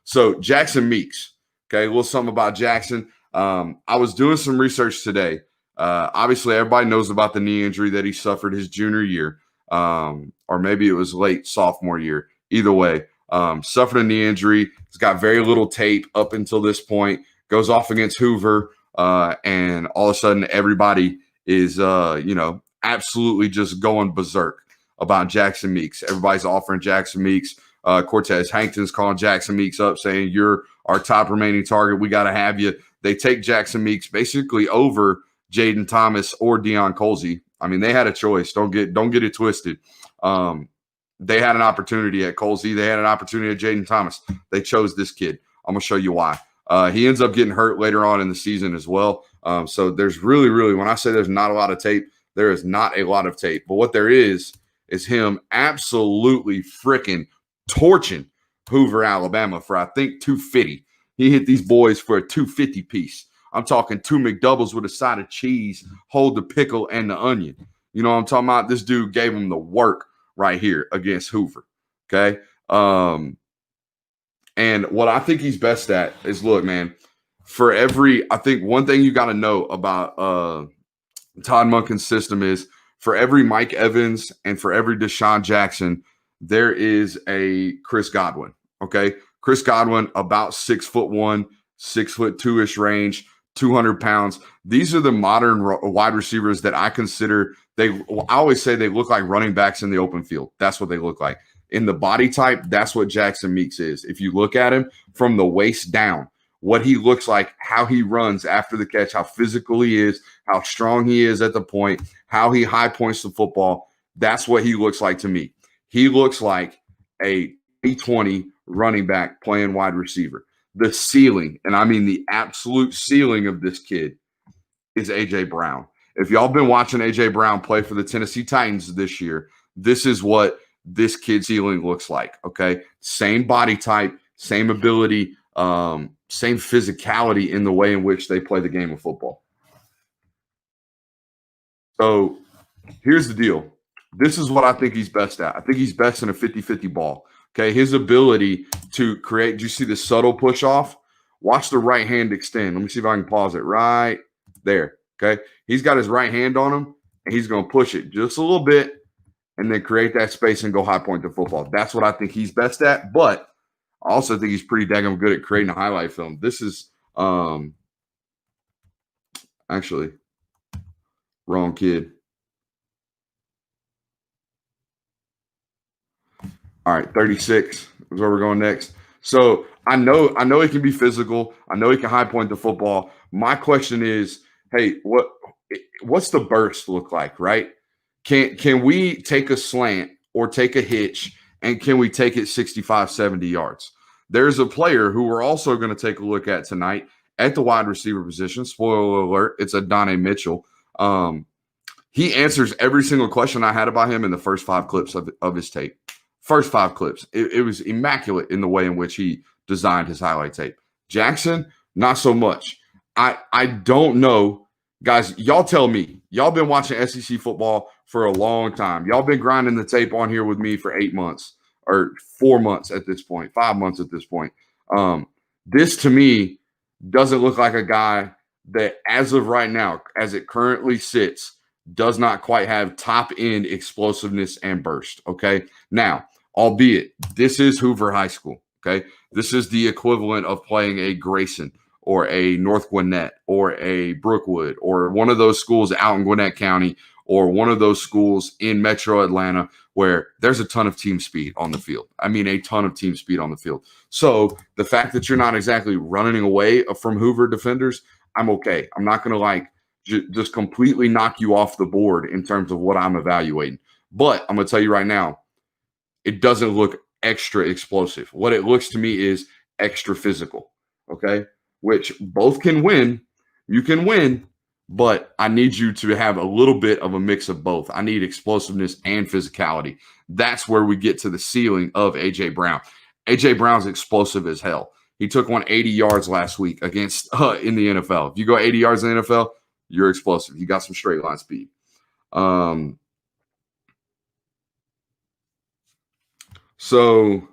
So Jackson Meeks, okay, a little something about Jackson. I was doing some research today. Obviously, everybody knows about the knee injury that he suffered his junior year, or maybe it was late sophomore year. Either way, suffered a knee injury. He's got very little tape up until this point. Goes off against Hoover, and all of a sudden, everybody is, absolutely just going berserk about Jackson Meeks. Everybody's offering Jackson Meeks. Cortez Hankton's calling Jackson Meeks up, saying, "You're our top remaining target. We got to have you." They take Jackson Meeks basically over Jaden Thomas or Deion Colsey. I mean, they had a choice. Don't get it twisted. They had an opportunity at Colsey. They had an opportunity at Jaden Thomas. They chose this kid. I'm going to show you why. He ends up getting hurt later on in the season as well. So there's really, when I say there's not a lot of tape, there is not a lot of tape. But what there is him absolutely freaking torching Hoover, Alabama for, I think, 250. He hit these boys for a 250 piece. I'm talking 2 McDoubles with a side of cheese, hold the pickle and the onion. You know what I'm talking about? This dude gave him the work right here against Hoover. Okay. And what I think he's best at is, look, man, I think one thing you got to know about Todd Monken's system is for every Mike Evans and for every Deshaun Jackson, there is a Chris Godwin. Okay. Chris Godwin, about 6'1", 6'2" range, 200 pounds. These are the modern wide receivers that I consider I always say they look like running backs in the open field. That's what they look like. In the body type, that's what Jackson Meeks is. If you look at him from the waist down, what he looks like, how he runs after the catch, how physical he is, how strong he is at the point, how he high points the football, that's what he looks like to me. He looks like a T20 running back playing wide receiver. The ceiling, and I mean the absolute ceiling of this kid, is A.J. Brown. If y'all been watching A.J. Brown play for the Tennessee Titans this year, this is what this kid's ceiling looks like, okay? Same body type, same ability, same physicality in the way in which they play the game of football. So here's the deal. This is what I think he's best at. I think he's best in a 50-50 ball. Okay, his ability to create, do you see the subtle push off? Watch the right hand extend. Let me see if I can pause it right there. Okay, he's got his right hand on him, and he's going to push it just a little bit and then create that space and go high point the football. That's what I think he's best at, but I also think he's pretty daggone good at creating a highlight film. This is actually wrong kid. All right, 36 is where we're going next. So I know he can be physical. I know he can high point the football. My question is, hey, what's the burst look like, right? Can we take a slant or take a hitch, and can we take it 65, 70 yards? There's a player who we're also going to take a look at tonight at the wide receiver position. Spoiler alert, it's Adonai Mitchell. He answers every single question I had about him in the first 5 clips of his tape. First 5 clips. It was immaculate in the way in which he designed his highlight tape. Jackson, not so much. I don't know. Guys, y'all tell me. Y'all been watching SEC football for a long time. Y'all been grinding the tape on here with me for 8 months or 4 months at this point, 5 months at this point. This, to me, doesn't look like a guy that, as of right now, as it currently sits, does not quite have top-end explosiveness and burst, okay? Now, albeit, this is Hoover High School, okay? This is the equivalent of playing a Grayson or a North Gwinnett or a Brookwood or one of those schools out in Gwinnett County or one of those schools in Metro Atlanta where there's a ton of team speed on the field. I mean, a ton of team speed on the field. So the fact that you're not exactly running away from Hoover defenders, I'm okay. I'm not going to just completely knock you off the board in terms of what I'm evaluating. But I'm going to tell you right now, it doesn't look extra explosive. What it looks to me is extra physical, okay? Which both can win. You can win, but I need you to have a little bit of a mix of both. I need explosiveness and physicality. That's where we get to the ceiling of A.J. Brown. A.J. Brown's explosive as hell. He took 180 yards last week against in the NFL. If you go 80 yards in the NFL, you're explosive. You got some straight line speed. So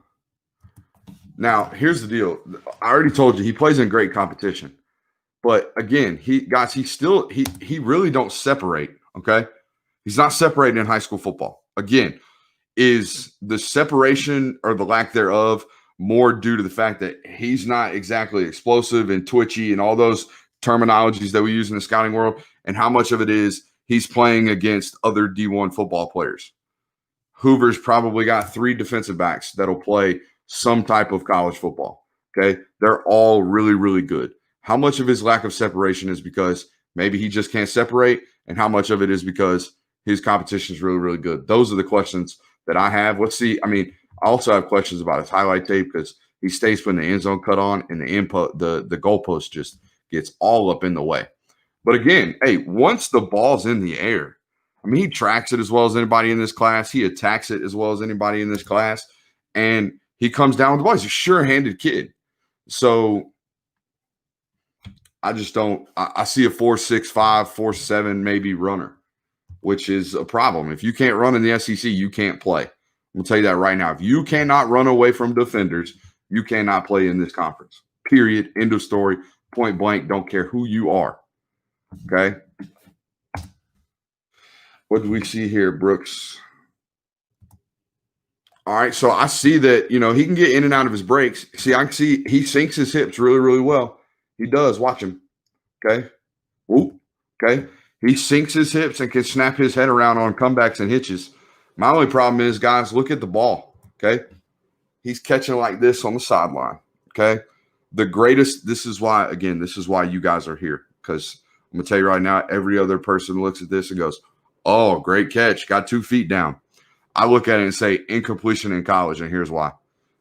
Now, here's the deal. I already told you he plays in great competition. But again, he really don't separate, okay? He's not separating in high school football. Again, is the separation or the lack thereof more due to the fact that he's not exactly explosive and twitchy and all those terminologies that we use in the scouting world, and how much of it is he's playing against other D1 football players? Hoover's probably got 3 defensive backs that'll play some type of college football. Okay. They're all really, really good. How much of his lack of separation is because maybe he just can't separate, and how much of it is because his competition is really, really good? Those are the questions that I have. Let's see. I mean, I also have questions about his highlight tape because he stays putting the end zone cut on, and the input, the goalpost just gets all up in the way. But again, hey, once the ball's in the air, I mean, he tracks it as well as anybody in this class. He attacks it as well as anybody in this class. And he comes down with the ball. He's a sure-handed kid. So I just don't – I see a 4.65, 4.7 maybe runner, which is a problem. If you can't run in the SEC, you can't play. I'm going to tell you that right now. If you cannot run away from defenders, you cannot play in this conference. Period. End of story. Point blank. Don't care who you are. Okay? What do we see here, Brooks? All right, so I see that, he can get in and out of his breaks. See, I can see he sinks his hips really, really well. He does. Watch him. Okay. Whoop. Okay. He sinks his hips and can snap his head around on comebacks and hitches. My only problem is, guys, look at the ball. Okay. He's catching like this on the sideline. Okay. This is why you guys are here. Because I'm going to tell you right now, every other person looks at this and goes, oh, great catch. Got 2 feet down. I look at it and say incompletion in college, and here's why.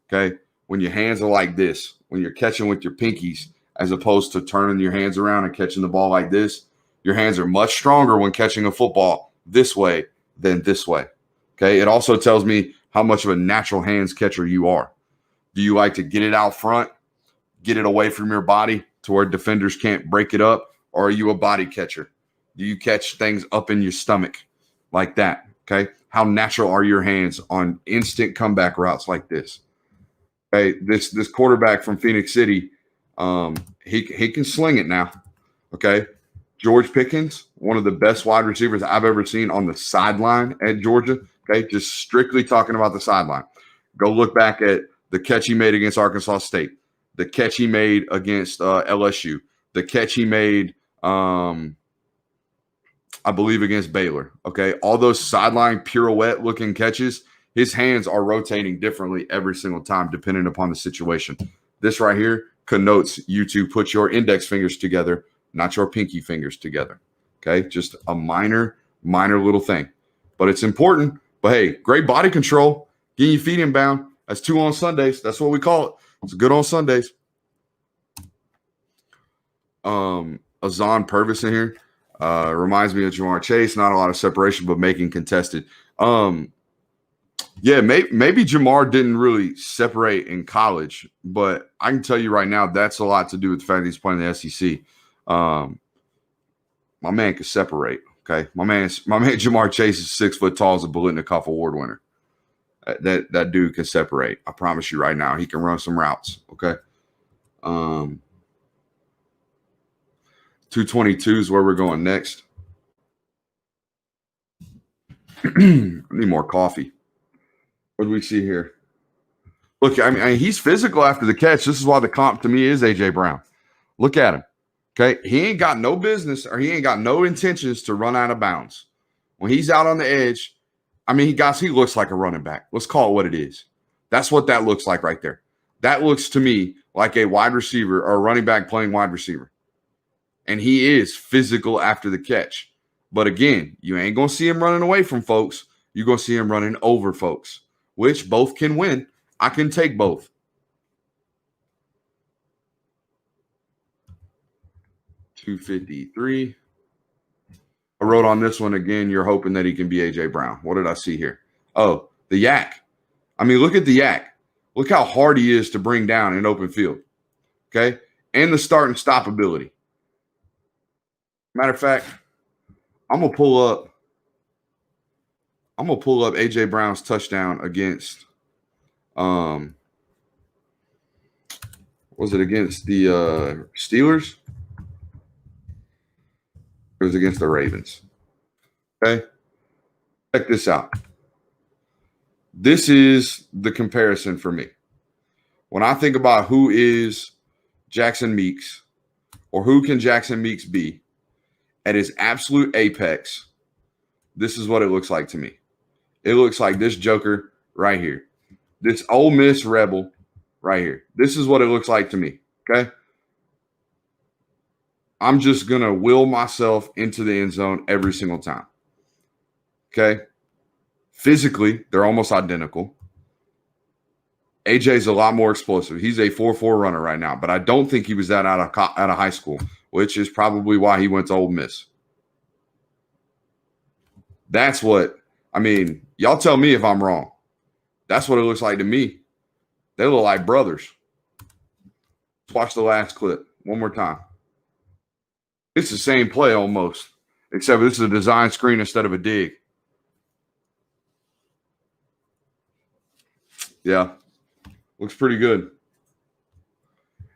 Okay. When your hands are like this, when you're catching with your pinkies, as opposed to turning your hands around and catching the ball like this, your hands are much stronger when catching a football this way than this way. Okay. It also tells me how much of a natural hands catcher you are. Do you like to get it out front, get it away from your body to where defenders can't break it up? Or are you a body catcher? Do you catch things up in your stomach like that? Okay. How natural are your hands on instant comeback routes like this? Okay. This quarterback from Phoenix City, he can sling it now. Okay. George Pickens, one of the best wide receivers I've ever seen on the sideline at Georgia. Okay. Just strictly talking about the sideline. Go look back at the catch he made against Arkansas State, the catch he made against LSU, the catch he made I believe against Baylor. Okay. All those sideline pirouette looking catches, his hands are rotating differently every single time, depending upon the situation. This right here connotes you to put your index fingers together, not your pinky fingers together. Okay. Just a minor little thing, but it's important. But hey, great body control, getting your feet inbound. That's 2 on Sundays. That's what we call it. It's good on Sundays. Azan Purvis in here. Reminds me of Jamar Chase. Not a lot of separation, but making contested. Yeah, maybe Jamar didn't really separate in college, but I can tell you right now that's a lot to do with the fact that he's playing the SEC. My man can separate. Okay, my man Jamar Chase is 6 foot tall, as a Biletnikoff Award winner. That dude can separate. I promise you right now, he can run some routes. Okay. 222 is where we're going next. I need more coffee. What do we see here? Look, I mean, he's physical after the catch. This is why the comp to me is A.J. Brown. Look at him. Okay. He ain't got no business, or he ain't got no intentions to run out of bounds. When he's out on the edge, I mean, he looks like a running back. Let's call it what it is. That's what that looks like right there. That looks to me like a wide receiver or a running back playing wide receiver. And he is physical after the catch. But again, you ain't going to see him running away from folks. You're going to see him running over folks, which both can win. I can take both. $253. I wrote on this one again, you're hoping that he can be A.J. Brown. What did I see here? Oh, the yak. I mean, look at the yak. Look how hard he is to bring down in open field. Okay? And the start and stop ability. Matter of fact, I'm gonna pull up A.J. Brown's touchdown against Was it against the Steelers? It was against the Ravens. Okay. Check this out. This is the comparison for me. When I think about who is Jackson Meeks or who can Jackson Meeks be at his absolute apex, this is what it looks like to me. It looks like this joker right here. This Ole Miss rebel right here. This is what it looks like to me, okay? I'm just going to will myself into the end zone every single time, okay? Physically, they're almost identical. AJ's a lot more explosive. He's a 4.4 runner right now, but I don't think he was that out of high school, which is probably why he went to Ole Miss. That's what, I mean, y'all tell me if I'm wrong. That's what it looks like to me. They look like brothers. Let's watch the last clip one more time. It's the same play almost, except this is a design screen instead of a dig. Yeah, looks pretty good.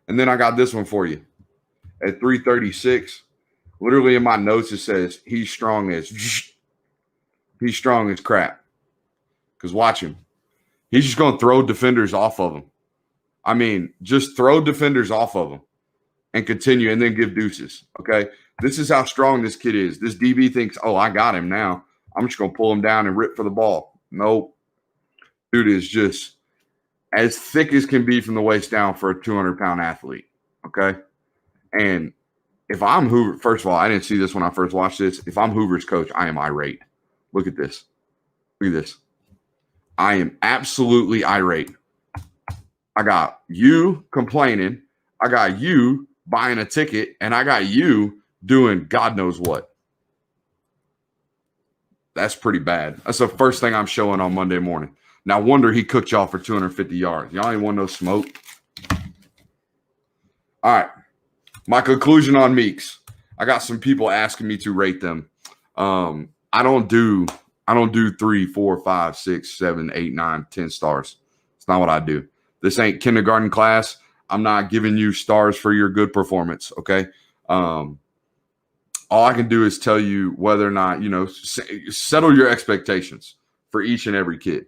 And then I got this one for you. At 336, literally in my notes it says he's strong as crap. Because watch him. He's just going to throw defenders off of him. I mean, just throw defenders off of him and continue and then give deuces, okay? This is how strong this kid is. This DB thinks, oh, I got him now. I'm just going to pull him down and rip for the ball. Nope. Dude is just as thick as can be from the waist down for a 200-pound athlete, okay? And if I'm Hoover, first of all, I didn't see this when I first watched this. If I'm Hoover's coach, I am irate. Look at this. Look at this. I am absolutely irate. I got you complaining. I got you buying a ticket, and I got you doing God knows what. That's pretty bad. That's the first thing I'm showing on Monday morning. Now, wonder he cooked y'all for 250 yards. Y'all ain't want no smoke. All right. My conclusion on Meeks. I got some people asking me to rate them. I don't do 3, 4, 5, 6, 7, 8, 9, 10 stars. It's not what I do. This ain't kindergarten class. I'm not giving you stars for your good performance, okay? All I can do is tell you whether or not, settle your expectations for each and every kid.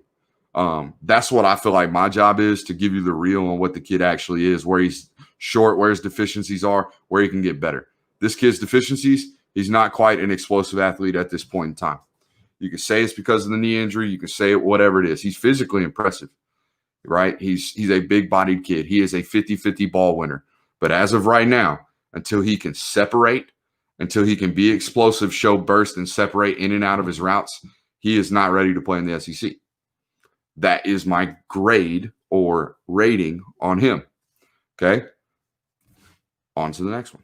That's what I feel like my job is, to give you the real on what the kid actually is, where he's short, where his deficiencies are, where he can get better. This kid's deficiencies, he's not quite an explosive athlete at this point in time. You can say it's because of the knee injury. You can say it, whatever it is. He's physically impressive, right? He's a big-bodied kid. He is a 50-50 ball winner. But as of right now, until he can separate, until he can be explosive, show burst, and separate in and out of his routes, he is not ready to play in the SEC. That is my grade or rating on him. Okay? On to the next one.